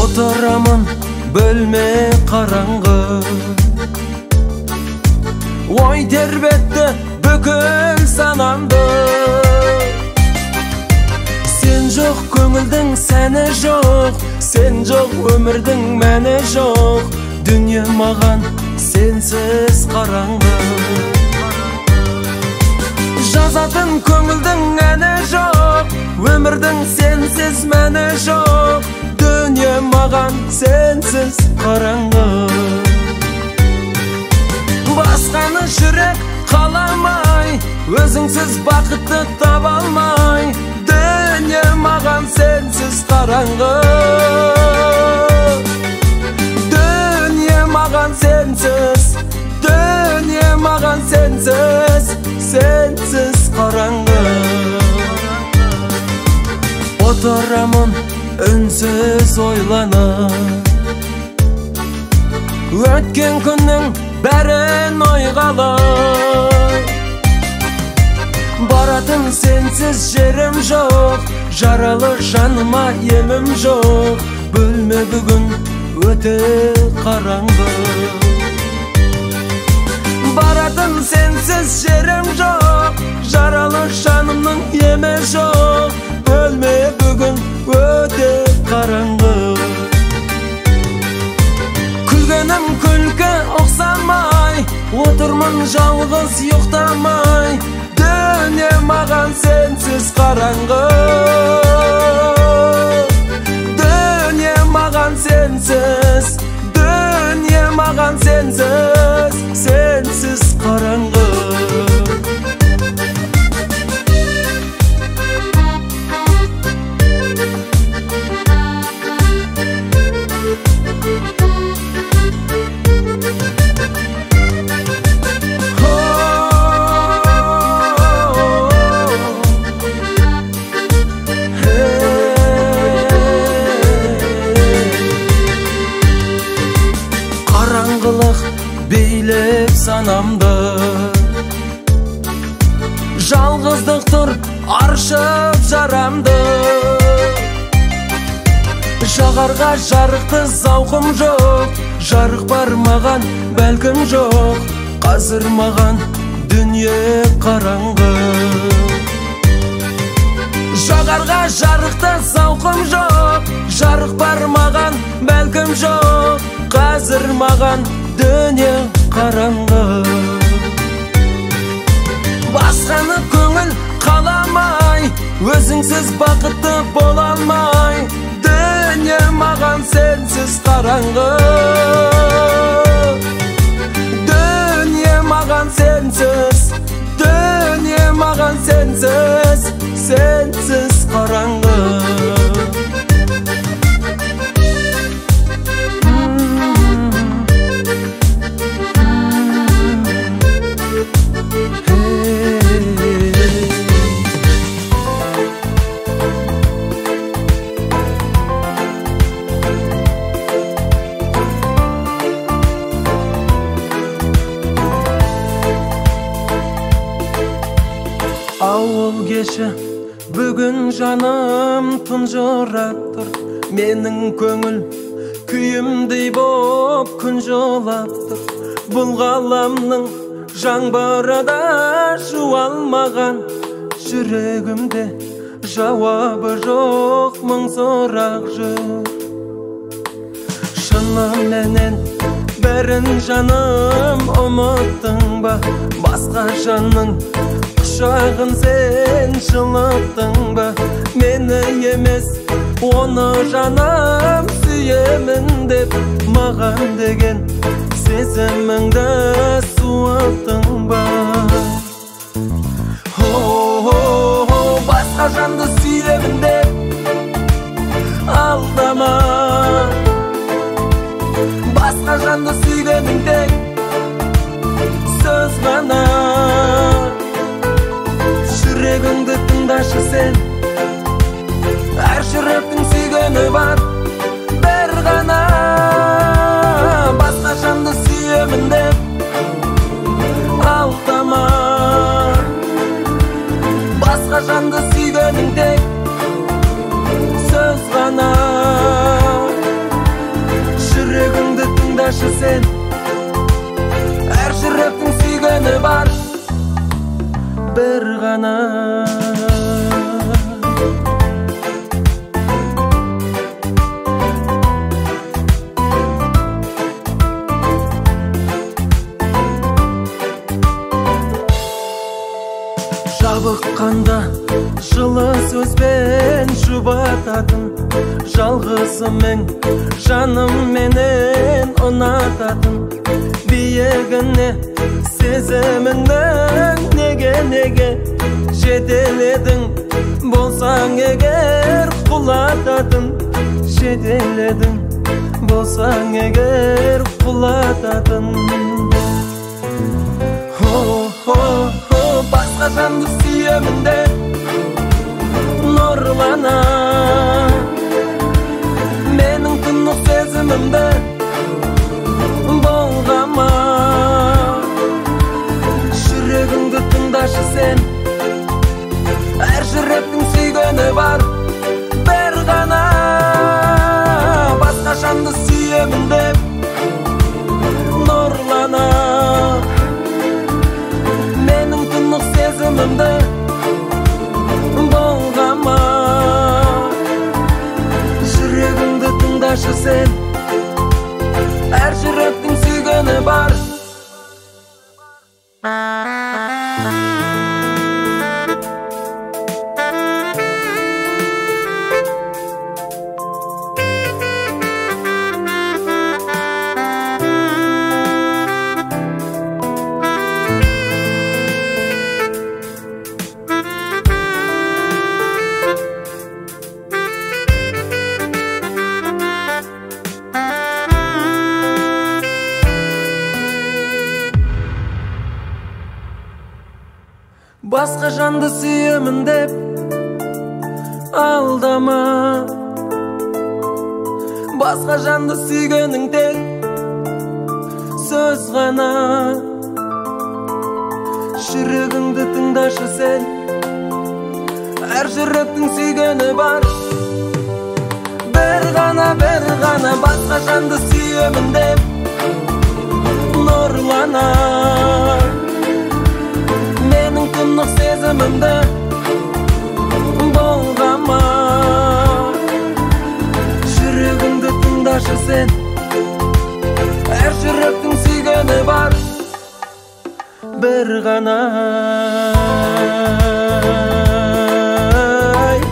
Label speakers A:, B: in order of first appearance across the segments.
A: Oturamın bölme karangı, oy terbette bükül sanamdı. Sen жоқ көңілдің сәні жоқ, sen жоқ өмірдің мәні жоқ. Дүние маған сенсіз қараңғы. Жазатын көңілдің әні жоқ, өмірдің сенсіз мәні жоқ. Дүние маған сенсіз қараңғы. Басқаны жүрек қаламай, өзіңсіз бақытты таба алмай. Дүние маған сенсіз қараңғы. Дүние маған сенсіз, дүние маған сенсіз, сенсіз қараңғы. Отырамын үнсіз ойланып, өткен күннің бәрін ойғалап. Баратын сенсіз жерім жоқ, жаралы жаныма емім жоқ. Бөлме бүгін өте қараңғы. Баратын сенсіз жерім жоқ, жаралы жанымның емі жоқ. Бөлме бүгін өте қараңғы. Күлгенім күлкі ұқсамай, отырмын жалғыз ұйықтамай. Дүние маған сенсіз қараңғы. Дүние маған сенсіз, дүние маған сенсіз, сенсіз қараңғы. Қараңғылық билеп санамды, жалғыздық тұр аршып жарамды. Жағарға жарықты зауқым жоқ, жарық бар маған бәлкім жоқ. Қазір маған дүние қараңғы. Жағарға жарықты зауқым жоқ, жарық бар маған бәлкім жоқ. Қазір маған дүние қараңғы. Басқаны көңіл қаламай, өзіңсіз бақытты бола алмай. Дүние маған сенсіз қараңғы. Дүние маған сенсіз, дүние маған сенсіз, сенсіз қараңғы. Ауыл кеші бүгін жаным тұнжырап тұр. Менің көңіл күйімдей боп күн жылап тұр. Бұл ғаламның жаңбырында жуалмаған, жүрегімде жауабы жоқ мың сұрақ жүр. Шыныменен бәрін жаным ұмыттың ба? Басқа жанның құшағын сен жылыттың ба? Мені емес оны жаным сүйемін деп, маған деген сезіміңді суыттың ба? Басқа жанды сүйемін деп алдама. Басқа жанды сүйгеніңде сөз ғана. Жүрегіңді тыңдашы сен, әр жүректің сүйгені бар бір ғана. Басқа жанды сүйемін деп алдама. Басқа жанды сүйгеніңде сөз ғана. sen. Her жүректің сүйгені бар, bir ғана. Жабыққанда жылы сөзбен жұбататын, жалғызымың жаным менен ұнататын, биігіне сезіміңнің неге жетеледің, болсаң егер құлататын, жетеледің, болсаң егер құлататын. Басқа жанды сүйемін деп нұрлана, менің тұнық сезімімді болғама. Жүрегіңді тыңдашы сен, әр жүректің сүйгені бар, бір ғана. Басқа жанды сүйемін деп нұрлана, сезімімді болғама. Жүрегіңді тыңдашы сен, әр жүректің сүйгені бар. Басқа жанды сүйемін деп алдама, басқа жанды сүйгенің тек сөз ғана. Жүрегіңді тыңдашы сен, әр жүректің сүйгені бар, бір ғана, бір ғана. Басқа жанды сүйемін деп нұрлана, менің тұнық сезімімді болғама. Жүрегіңді тыңдашы сен, әр жүректің сүйгені бар, бір ғана,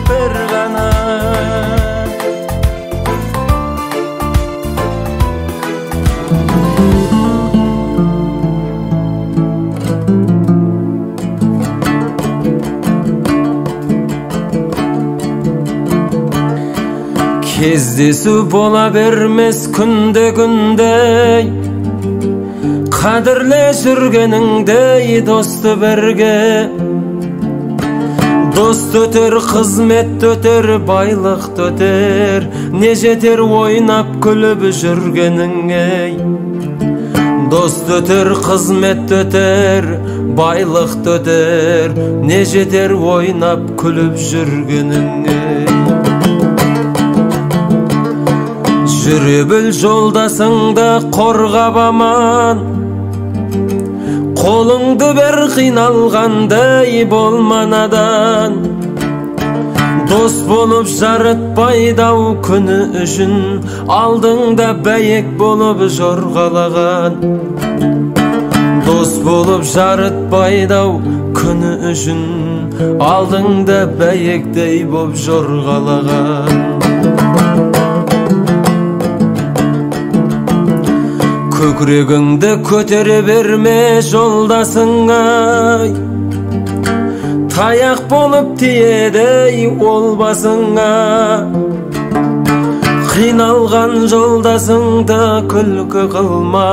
A: бір ғана. Кездесу бола бермес күнде-күндей, қадірле жүргеніңдей досты бірге. Дост өтер, қызмет өтер, байлық өтер, не жетер ойнап күліп жүргеніңе. Дост өтер, қызмет өтер, байлық өтер, не жетер ойнап күліп жүргеніңе. Жүре біл жолдасыңды қорғап аман, қолыңды бер қиналғандай болма надан. Дос болып жарытпайды-ау күні үшін, алдыңда бәйек болып жорғалаған. Дос болып жарытпайды-ау күні үшін, алдыңда бәйектей боп жорғалаған. Көкірегіңді көтере берме жолдасыңай, таяқ болып тиеді ол басыңа. Қиналған жолдасыңды күлкі қылма,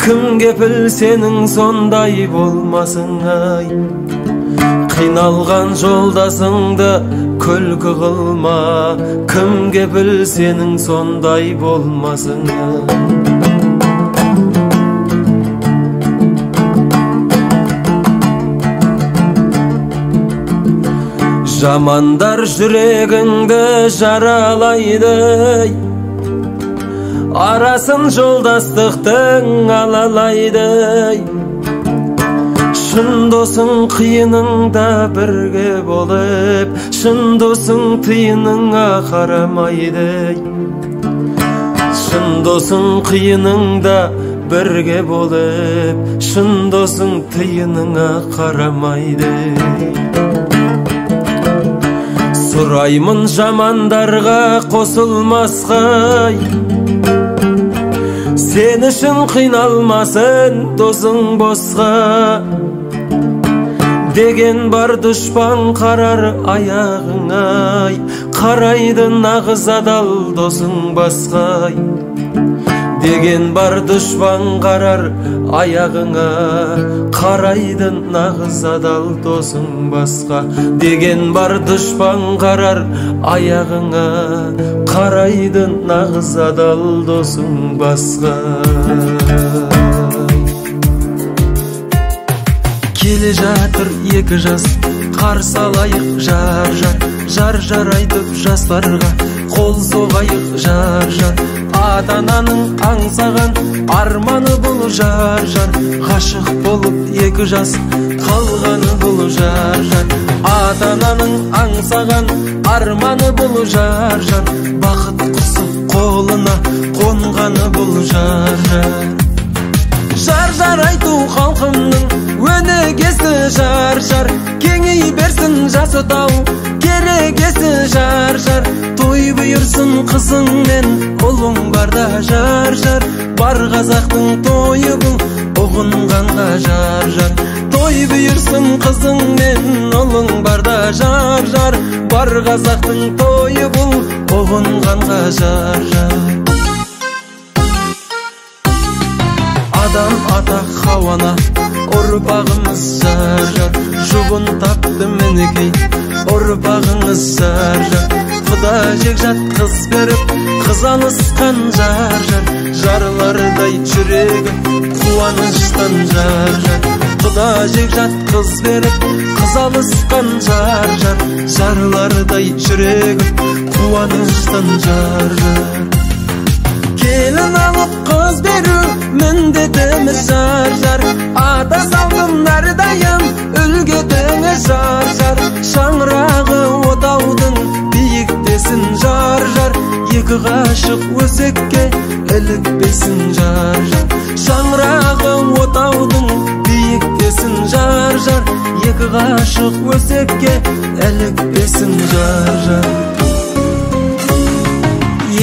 A: кім кепіл сенің сондай болмасыңай. Қиналған жолдасыңды күлкі қылма, кім кепіл сенің сондай болмасыңай. Жамандар жүрегіңді жаралайды, арасын жолдастықтың алалайды. Шын досың қиыныңда бірге болып, шын досың тиыныңа қарамайды. Шын досың қиыныңда бірге болып, шын досың тиыныңа қарамайды. Сұраймын жамандарға қосылмасқа, сен үшін қиналмасын досың босқа. Деген бар дұшпан қарар аяғыңа, қарайды нағыз адал досың басқа. Деген бар дұшпан қарар аяғыңа, қарайды нағыз адал досың басқа. Деген бар дұшпан қарар аяғыңа, қарайды нағыз адал досың басқа. Келе жатыр екі жас, қарсы алайық жар-жар, жар-жар айтып жастарға қол соғайық жар-жар. Ата-ананың аңсаған арманы бұл жар-жар, ғашық болып екі жас қалғаны бұл жар-жар. Ата-ананың аңсаған арманы бұл жар-жар, бақыт құсы қолына қонғаны бұл жар-жар. Жар-жар айту халқымның өнегесі жар-жар, кеңей берсін жас отау керегесі жар-жар. Той бұйырсын қызың мен ұлың барда жар-жар, бар қазақтың тойы бұл ұғынғанға жар-жар. Той бұйырсын қызың мен ұлың барда жар-жар, бар қазақтың тойы бұл ұғынғанға жар-жар. Адам ата Хауана ұрпағымыз жар-жар, жұбын тапты мінекей ұрпағыңыз жар-жар. Құда жекжат қыз беріп қыз алысқан жар-жар, жарлардай жүрегі қуаныштан жар-жар. Құда жекжат қыз беріп қыз алысқан жар-жар, жарлардай жүрегі қуаныштан жар-жар. Келін алып қыз беру міндетіміз жар-жар, ата салтын әрдайым үлгетіңіз жар-жар. Шаңырағы отаудың биіктесін жар-жар, екі ғашық өсекке ілікпесін жар-жар. Шаңырағы отаудың биіктесін жар-жар, екі ғашық өсекке ілікпесін жар-жар.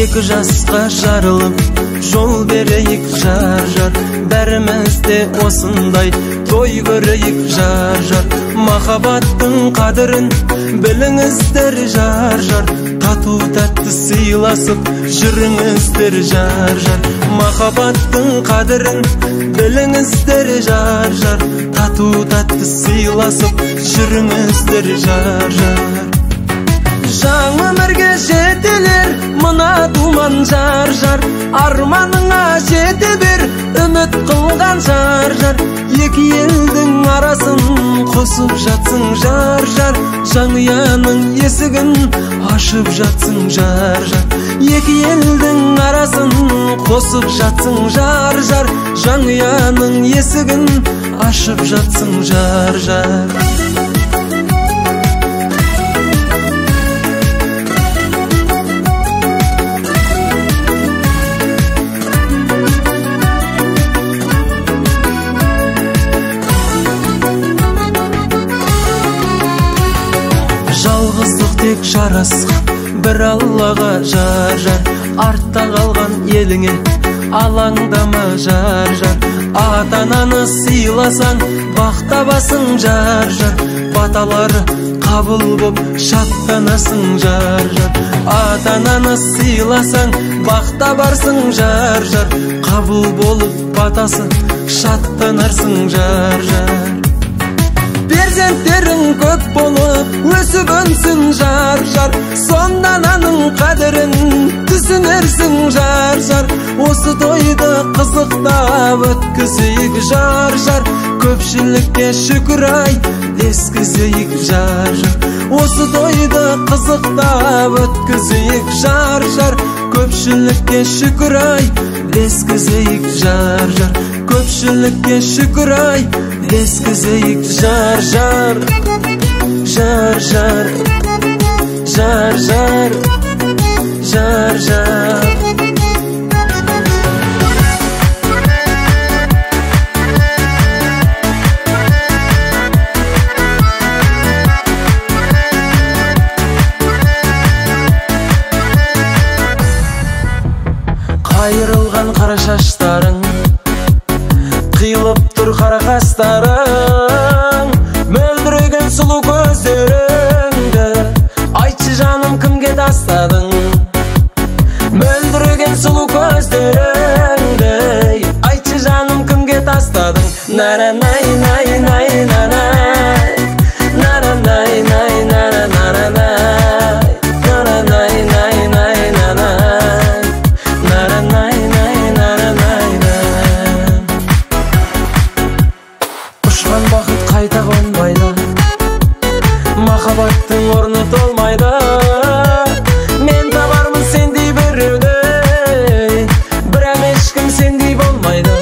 A: Екі жасқа жарылып жол берейік жар-жар, бәрімізде осындай той көрейік жар-жар. Махаббаттың қадірін біліңіздер жар-жар, тату тәтті сыйласып жүріңіздер жар-жар. Махаббаттың қадірін біліңіздер жар-жар, тату тәтті сыйласып жүріңіздер жар-жар. Жаңа өмірге жетелер мына думан жар-жар, арманыңа жете бер үміт қылған жар-жар. Екі елдің арасын қосып жатсың жар-жар, жанұяның есігін ашып жатсың жар-жар. Екі елдің арасын қосып жатсың жар-жар, жанұяның есігін ашып жатсың жар-жар. Жалғыздық тек жарасқан бір Аллаға жар-жар, артта қалған еліңе алаңдама жар-жар. Ата-ананы сыйласаң бақ табасың жар-жар, баталары қабыл боп шаттанасың жар-жар. Ата-ананы сыйласаң бақ табарсың жар-жар, қабыл болып батасы шаттанарсың жар-жар. Перзенттерің көп болып өсіп өнсін жар-жар, сонда ананың қадірін түсінерсің жар-жар. Осы тойды қызықтап өткізейік жар-жар, көпшілікке шүкір айт ескізейік жар-жар. Осы тойды қызықтап өткізейік жар-жар, Köpçülükке şükür ay, deskizeyik jar jar. Köpçülükke şükür ay, deskizeyik jar jar. Jar jar, jar jar, jar jar. Ayrılgan kara şaşlarың, kıyılıp dur kara kaslarың, mөлдіреген sulu gözleringde. Aytçı canım kimge tastadың, mөлдіреген sulu gözleringde. Aytçı canım kimge tastadың. Nara nay nay nay nanay, nara nay nay nara nara nay, nara nay nay nay nanay, nara nay nay nara nay nay. Uçkan bakıt kayta konmaydı, makabattın ornu dolmaydı. Men tabarmın sendey birövde, biram ешкім sendey bolmaydı.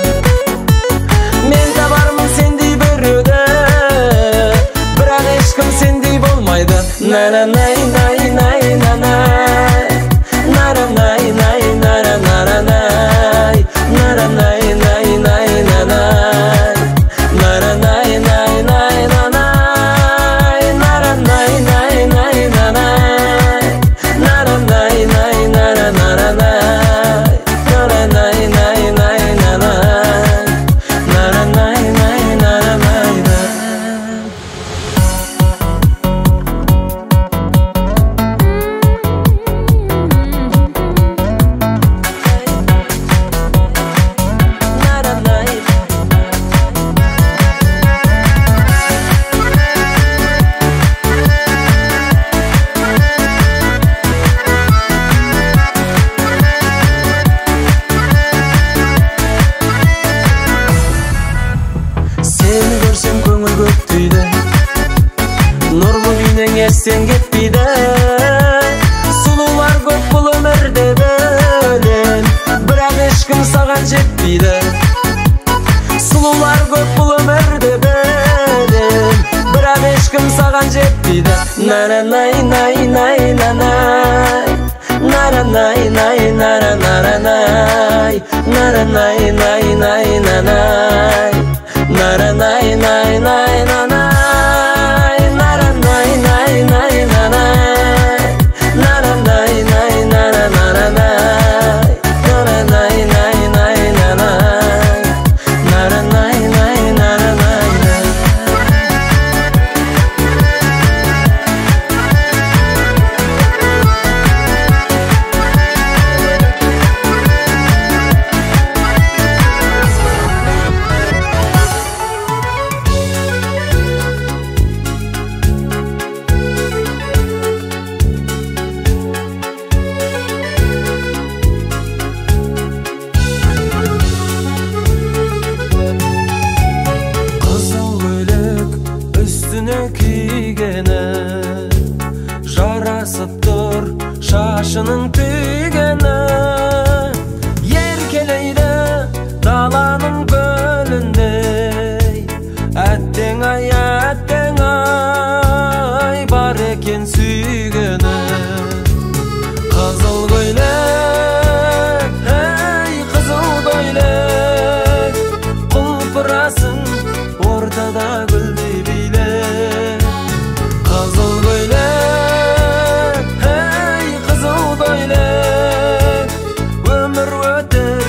A: Men tabarmın sendey birövde, biram ешкім sendey bolmaydı. Nara nay nay nay nanay, nara nay nay nara nara nay, nara nay nay nay nanay, nara nay nay nay nanay, nara nay nay nay nanay, nara nay nay nara nara nay, nara nay nay nay nanay, nara nay nay nara nay nay. Seni görsem көңіл көктейді, нұрлы күйнен естен кетпейді. Сұлулар көп бұл өмірде білем, бірақ ешкім саған жетпейді. Сұлулар көп бұл өмірде білем, бірақ ешкім саған жетпейді. Нара най най най нанай, нара най най нара нара най, нара най най най нанай, nara nay nay nay nanay, nara nay nay nay nanay, nara nay nay nara nara nay, nara nay nay nay nanay, nara nay nay nara nay nay. Kiygene жарасып тұр шашының түйгені, еркелейді даланың көліндей. Әттең ай бар екен сүйгені. Қызыл көйлек, ей қызыл көйлек, құлпырасың ортада гүлдей билеп. Қызыл көйлек, ей қызыл көйлек, өмір өтер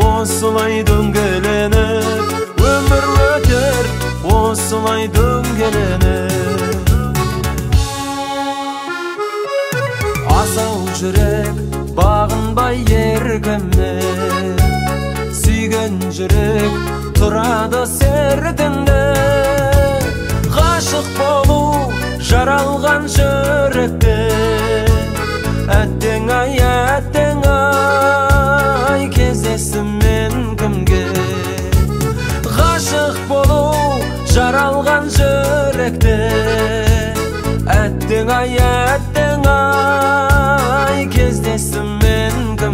A: осылай дөңгеленіп, өмір өтер осылай дөңгеленіп. Асау жүрек бағынбай еркіме, сүйген жүрек тұрады сертінде. Ғашық болу жаралған жүректе, әттең ай кездесім мен кімге. Ғашық болу жаралған жүректе, әттең ай кездесім мен кімге.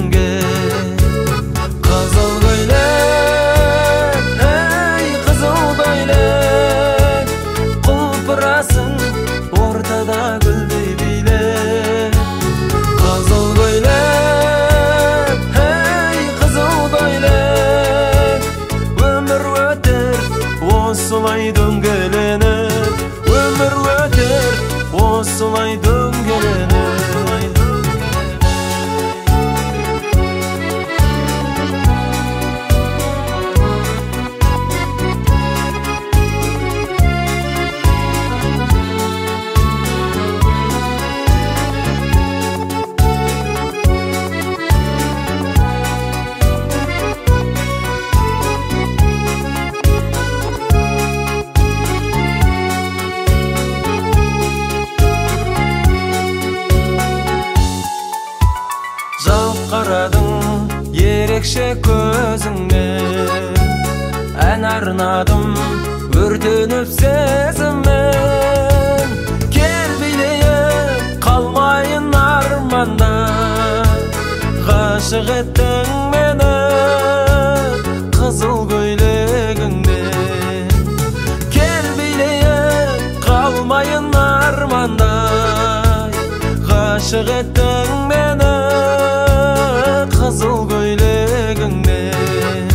A: ерекше көзіңмен ән арнадым өртеніп сезіммен кел билейін қалмайын арманда ғашық еттің мені қызыл көйлегіңмен кел билейін қалмайын армандай ғашық еттің мені қызыл көйлегіңмен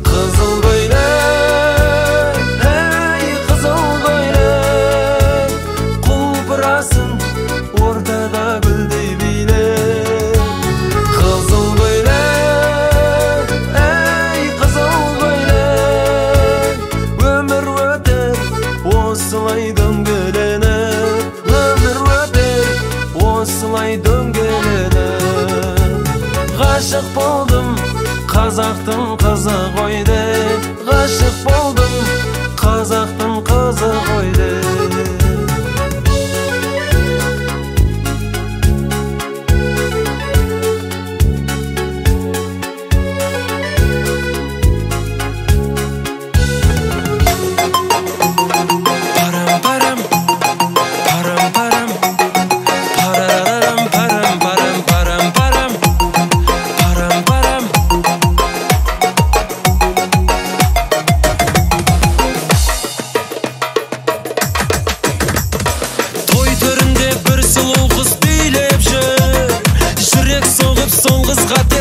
A: қызыл көйлек ей қызыл көйлек құлпырасың ортада гүлдей билеп қызыл көйлек ей қызыл көйлек өмір өтер осылай дөңгеленіп өмір өтер осылай дөңгеленіп ғашық болдым қазақтың қызы ғой деп ғашық болдым қазақтың қызы ғой деп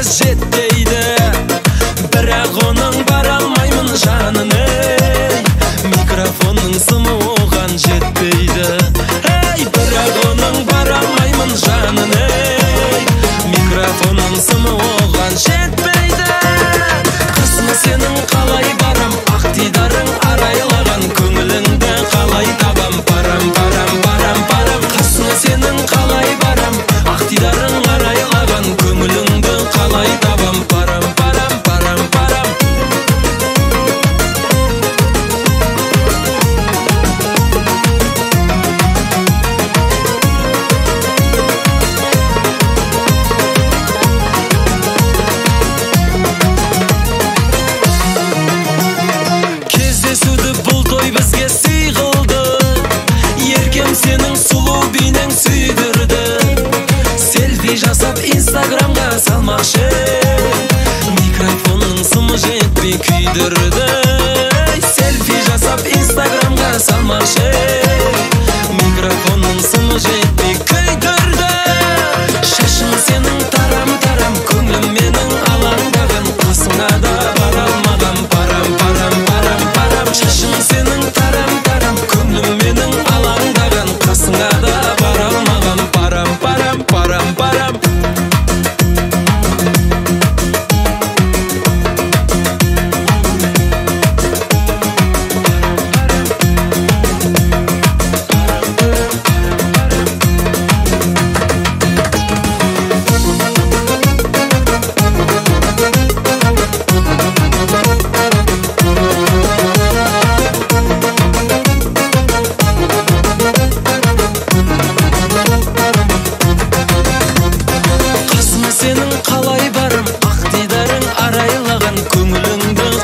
A: жетпейді бірақ оның бара алмаймын жанын ей микрофонның сымы оған жетпейді ей бірақ оның бара алмаймын жанын ей микрофонның сымы оған жетпейді қасыңа сенің қалай барам ақ дидарың арайлаған көңіліңді қалай табам парам парам парам парам қасыңа сенің қалай барам ақ дидарың арайлаған көңіліңді қалай табам парам парам парам парам кездесуді бұл той бізге сый қылды еркем сенің сұлу бейнең сүйдірді селфи жасап инстаграмға салмақшы микрофонның сымы жетпей күйдірді селфи жасап инстаграмға салмақшы микрофонның сымы жетпей күйдірді шашың сенің тарам тарам көңілім менің алаңдаған қасыңа да бара алмаған парам парам парам парам шашың сенің тарам тарам көңілім менің алаңдаған қасыңа да бара алмаған парам парам парам парам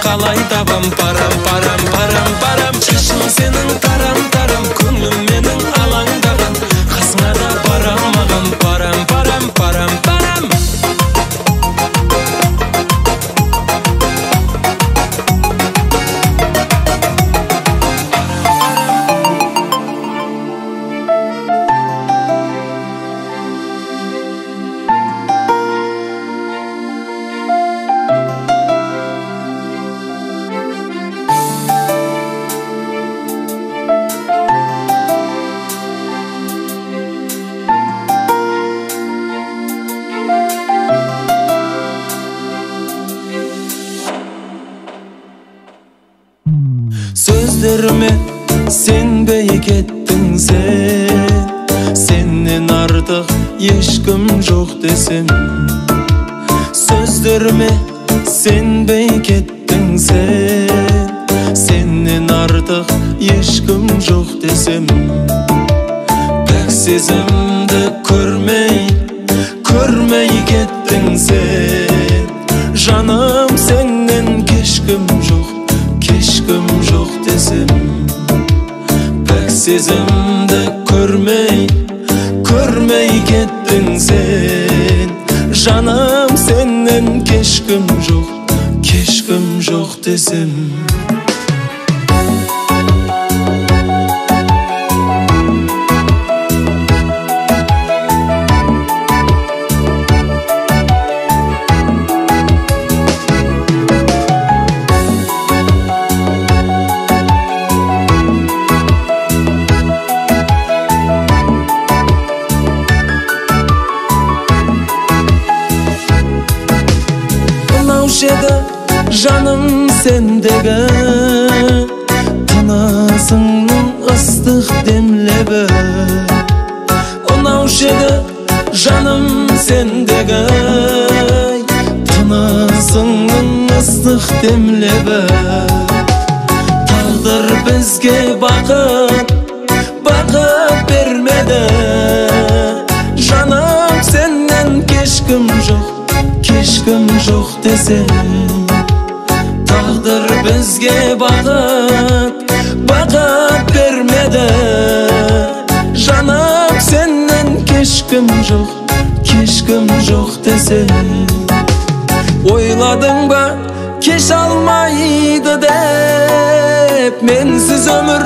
A: қалай табам парам парам парам парам шашың сенің тарам тарам көңілім менің алаңдаған қасыңа да бара алмаған парам парам парам парам сөздеріме сенбей кеттің сеннен артық ешкім жоқ десем сөздеріме сенбей кеттің сеннен артық ешкім жоқ десем пәк сезімді көрмей кеттің сен Жаным сенден кешкім жоқ десем, пәк сезімді көрмей кеттің сен. Жаным сенден кешкім жоқ десем. Жаным сендегі тынысыңның ыстық демлебі, ұнаушы еді жаным сендегі тынысыңның ыстық демлебі. Тағдыр бізге бақыт бермеді, жаным сеннен кешкім жоқ десем. Тағдыр бізге бақыт бермеді, жаным сеннен кешкім жоқ десем. Ойладың ба кеш алмайды деп, менсіз өмір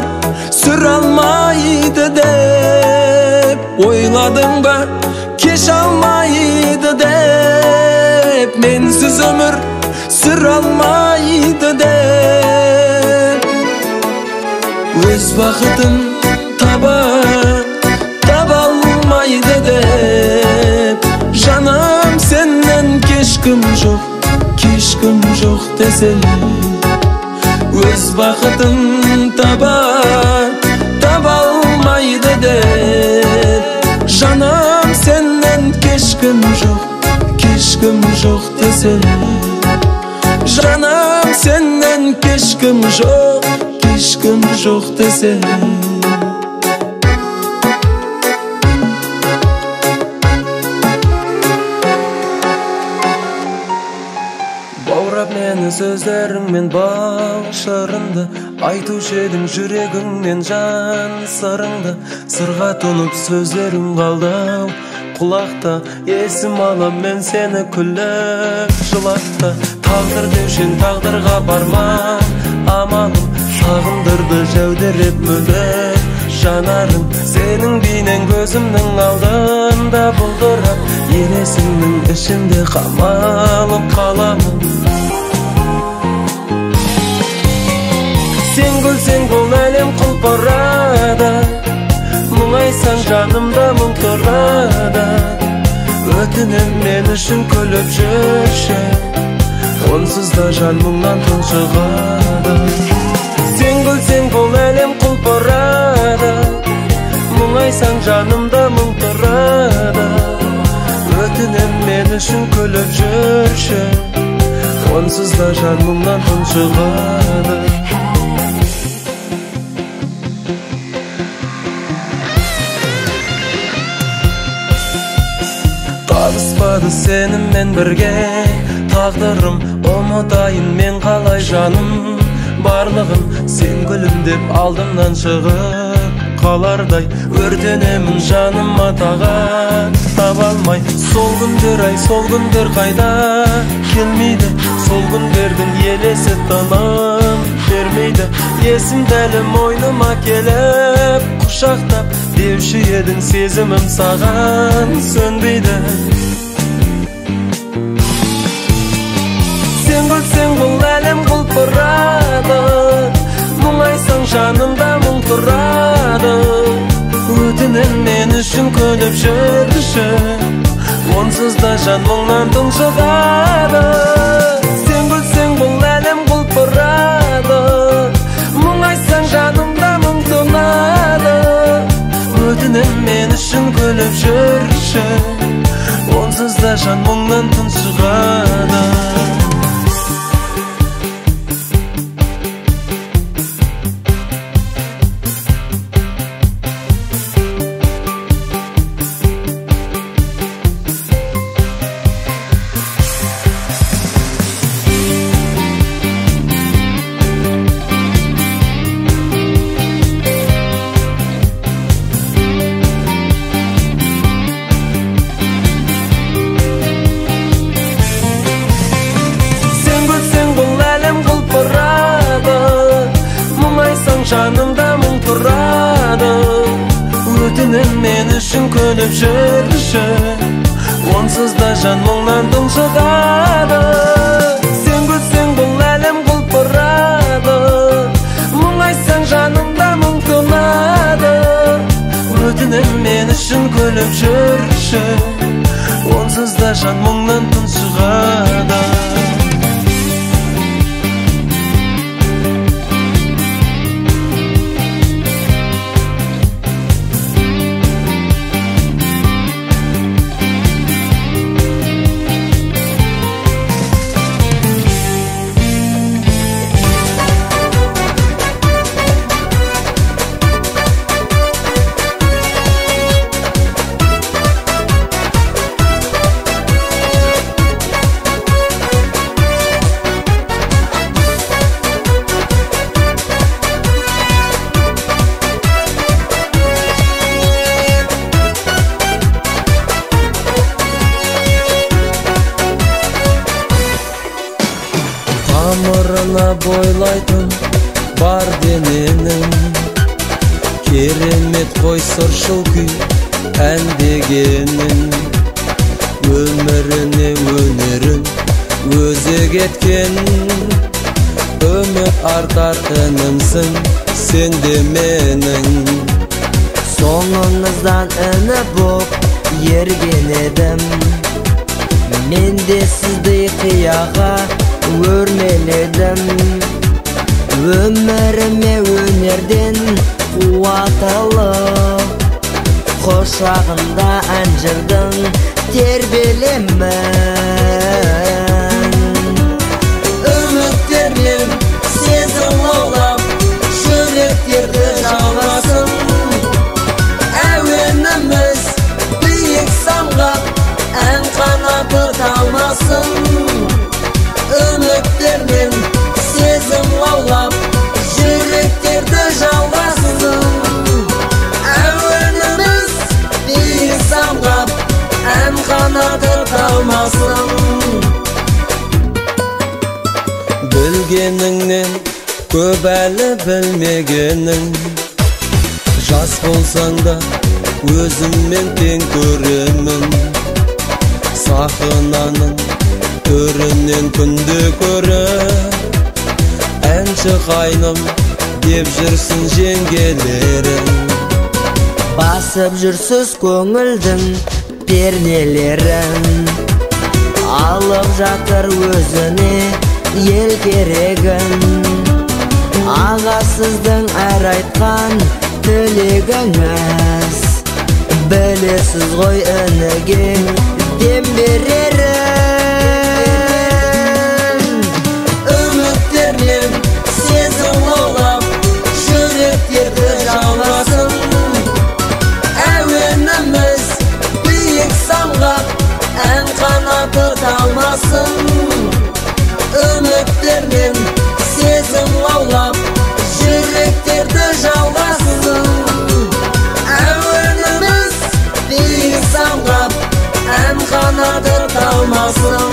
A: сүр алмайды деп. Ойладың ба кеш алмайды деп, менсіз өмір сүр алмайды деп. Өз бақытын таба алмайды деп, жаным сеннен кешкім жоқ десем. Өз бақытын таба алмайды деп, жаным сеннен кешкім жоқ десем. Жаным сеннен кешкім жоқ десем. Баурап мені сөздеріңмен бал шырынды, айтушы едің жүрегіңнен жан сырыңды. Сырға тұнып сөздерің қалды құлақта, есім алам мен сені күліп жылатты. Тағдыр деушен тағдырға барма амалым, сағындырды жәудіреп мөлдір жанарың. Сенің бейнең көзімнің алдында бұлдырап, елесімнің ішінде қамалып қаламын. Сен күлсең бұл әлем құлпырады, мұңайсаң жанымда мұң тұрады. Өтінем мен үшін күліп жүрші, онсыз да жан мұңнан тұншығады. Сен күлсең бұл әлем құлпырады, мұңайсаң жанымда мұң тұрады. Өтінем мен үшін күліп жүрші, онсыз да жан мұңнан тұншығады. Табыспады сенімен бірге тағдырым, ұмытайын мен қалай жаным барлығын. Сен гүлім деп алдымнан шығып қалардай, өртенемін жаныма тағат таба алмай. Сол күндер қайда келмейді, сол күндердің елесі тыным бермейді. Есім дәлім ойныма келіп құшақтап, деуші едің сезімім саған сөнбейді. Сен күлсең бұл әлем құлпырады, мұңайсаң жанымда мұң тұрады. Өтінем мен үшін күліп жүрші, онсыз да жан мұңнан тұншығады. Сен күлсең бұл әлем құлпырады, мұңайсаң жанымда мұң тұрады. Өтінем мен үшін күліп жүрші, онсыз да жан мұңнан тұншығады. үшін көніп жүрші. Онсыз да жан мұңнан тұншығады. Сен күтсең бұл әлем құлпырады. Мұңайсаң жанымда мұң тұнады. Өтінем мен үшін көніп жүрші. Онсыз да жан мұңнан тұншығады. Тамырына бойлайтын бар дененің, керемет қой сыршыл күй әндегенің. Өміріне өнерін өзі кеткен, үміт артар інімсің сен де менің.
B: Соңыңыздан іні боп ерген едім, мен де сізді қияға өрмеледім. Өміріме өнерден қуат алып, құшағында ән жырдың тербелемін.
A: Үміттермен сезім лаулап, жүректерді жалғасын. Әуеніміз биік самғап, ән қанаты талмасын. Үміттермен сезім лаулап, жүректерді жалғасын. Әуеніміз биік самғап, ән қанаты талмасын. Білгеніңнен көп әлі білмегенің, жас болсаң да өзіммен тең көремін. Сахнаның төрінен күнде көрі, әнші қайным деп жүрсін жеңгелерің.
B: Басып жүрсіз көңілдің пернелерін, алып жатыр өзіне ел керегін. Аға сіздің әр айтқан тілегіңіз, білесіз ғой ініге дем берерін.
A: Үміттермен сезім лаулап, жүректерді жалғасын. Әуеніміз биік самғап, ән қанаты талмасын. Үміттермен сезім лаулап, жүректерді жалғасын. Әуеніміз биік самғап, ән қанаты талмасын.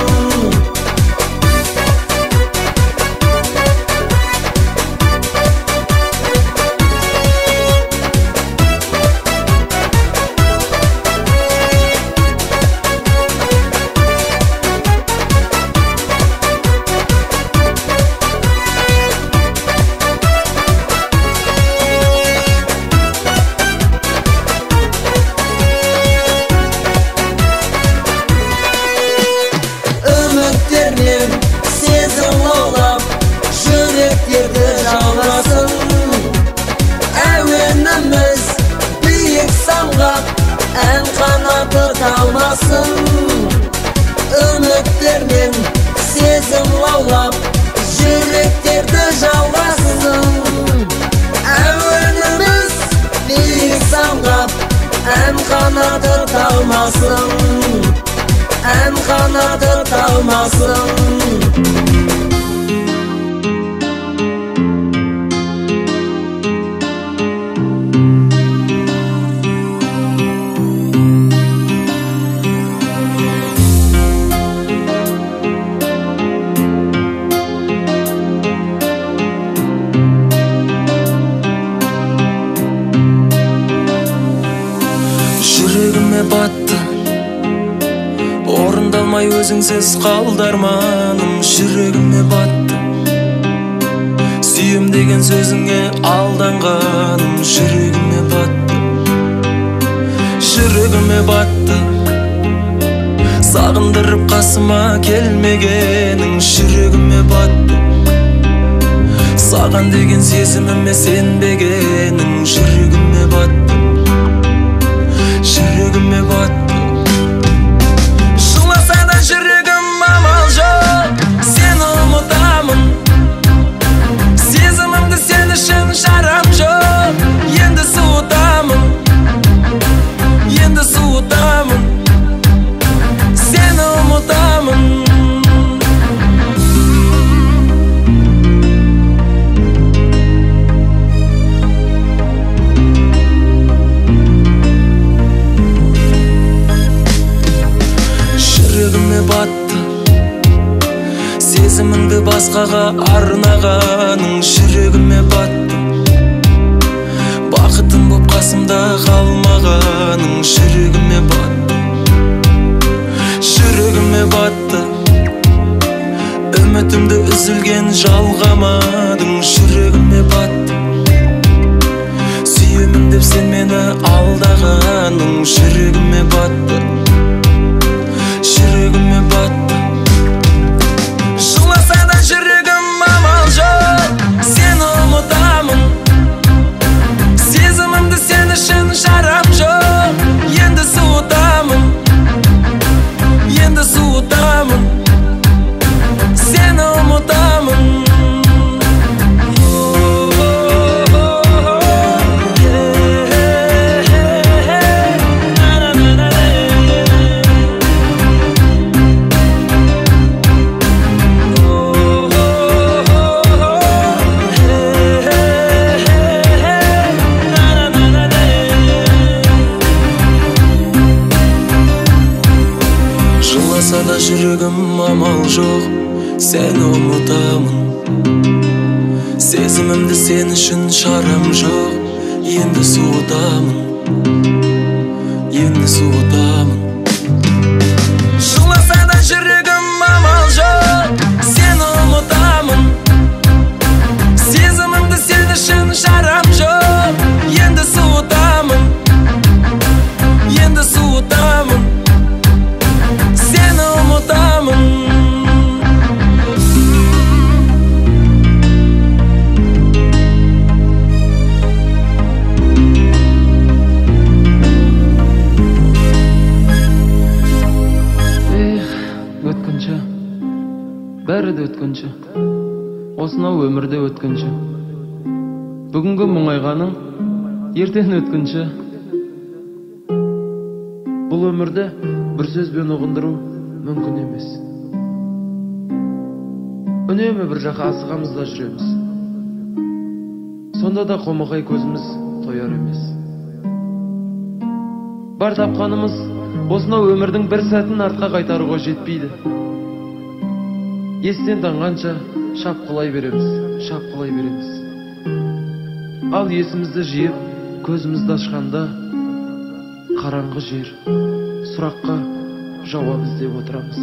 A: Сезім лаулап, жүректерді жалғасын. Әуеніміз биік самғап, ән қанаты талмасын. Үміттермен сезім лаулап, жүректерді жалғасын. Әуеніміз биік самғап, ән қанаты талмасын. Ән қанаты талмасын. Өзіңсіз қалды арманым, жүрегіме батты. Сүйем деген сөзіңе алданғаным, жүрегіме батты. Жүрегіме батты. Сағындырып қасыма келмегенің, жүрегіме батты. Саған деген сезіміме сенбегенің, жүрегіме батты. Жүрегіме батты. Жыласа да жүрегім амал жоқ, сені ұмытамын. Сезімімді сен үшін жарам жоқ, енді суытамын. Енді суытамын, сені ұмытамын. Жүрегіме батты. Сезіміңді басқаға арнағаның, жүрегіме батты. Бақытым боп қасымда қалмағаның, жүрегіме батты. Жүрегіме батты. Үмітімді үзілген жалғамадың, жүрегіме батты. Сүйемін деп сен мені алдағаның, жүрегіме батты. Жүрегіме батты. Жыласа да жүрегім амал жоқ, сені ұмытамын. Сезімімді сен үшін жарам жоқ, енді суытамын. Енді суытамын, сені ұмытамын. Жыласа да жүрегім амал жоқ, сені ұмытамын. Сезімімді сен үшін шарам жоқ, енді суытамын. Енді суытамын. Жыласа да жүрегім амал жоқ, сені ұмытамын. Сезімімді сен үшін шарам жоқ, енді суытамын. Енді суытамын, сені ұмытамын. Өткінші, бәрі де өткінші, осынау өмірде өткінші. Бүгінгі мұңайғаның ертең өткінші. Бұл өмірде бір сөзбен ұғындыру мүмкін емес. Үнемі бір жаққа асығамызда жүреміз. Сонда да қомағай көзіміз тояр емес. Бар тапқанымыз осынау өмірдің бір сәтін артқа қайтаруға жетпейді. Естен танғанша шапқылай береміз, шапқылай береміз. Ал есімізді жиып, көзімізді ашқанда, қараңғы жер, сұраққа жауап іздеп отырамыз.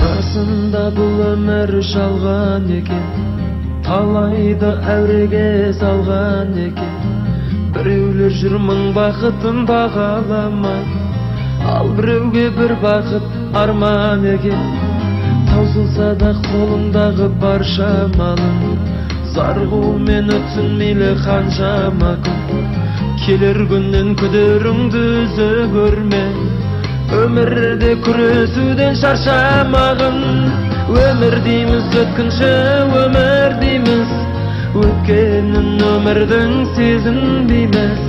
A: Расында бұл өмір жалған екен, талайды әуреге салған екен. Біреулер жүр мың бақытын бағаламай, ал біреуге бір бақыт арман екен. Таусылса да қолыңдағы бар шамалың, зарғумен өтсін мейлі қаншама күн. Келер күннен күдеріңді үзе көрме, өмірде күресуден шаршамағын. Өмір дейміз өткінші, өмір дейміз, өткенін өмірдің сезінбейміз.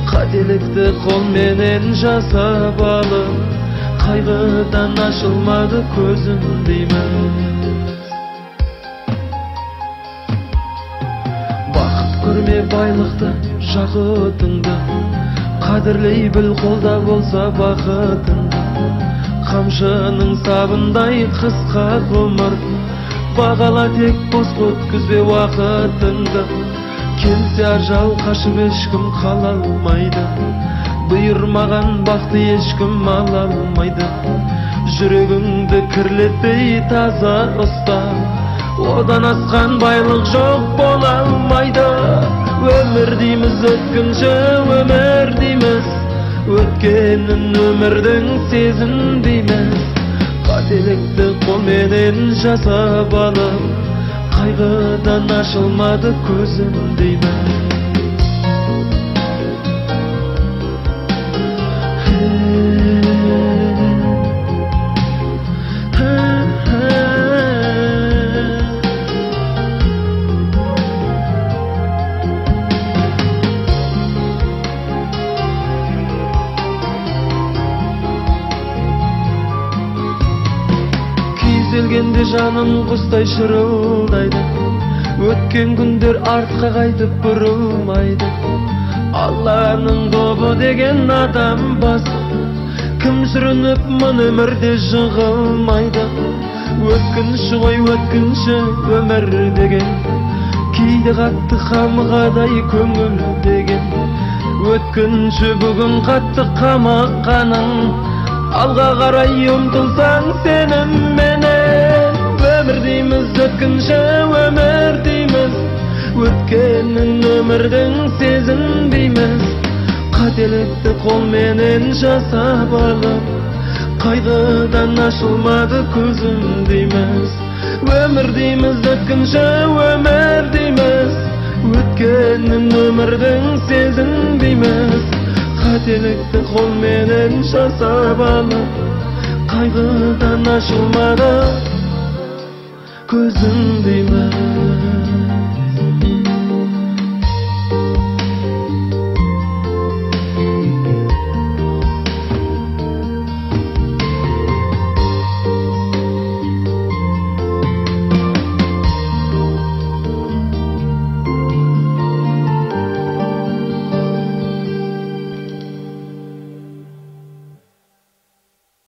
A: Қателікті қолменен жасап алып, қайғыдан ашылмады көзім дейміз. Өлтірме байлықты, жақытыңды, қадірлей біл қолда болса бақытыңды. Қамшының сабындай қысқа ғұмыр, бағала тек бос өткізбе уақытыңды. Келсе ажал қашып ешкім қала алмайды, бұйырмаған бақты ешкім ала алмайды. Жүрегіңді кірлетпей таза ұста, одан асқан байлық жоқ бола алмайды. Өмір дейміз өткінші, өмір дейміз, өткенін өмірдің сезінбейміз. Қателікті қолменен жасап алып, қайғыдан ашылмады көзім дейміз. Келгенде жаным құстай шырылдайды, өткен күндер артқа қайтып бұрылмайды. Алланың добы деген адам басы, кім сүрініп мұн өмірде жығылмайды. Өткінші ғой өткінші өмір деген, кейде қатты қамғадай көңіл деген. Өткінші бүгін қатты қамаққаның, алға қарай ұмтылсаң сенімменен. Өмір дейміз өткінші, өмір дейміз, өткенін өмірдің сезінбейміз. Қателікті қолменен жасап алып, қайғыдан ашылмады көзім дейміз. Өмір дейміз өткінші, өмір дейміз, өткенін өмірдің сезінбейміз. Қателікті қолменен жасап алып, қайғыдан ашылмады көзім дейміз.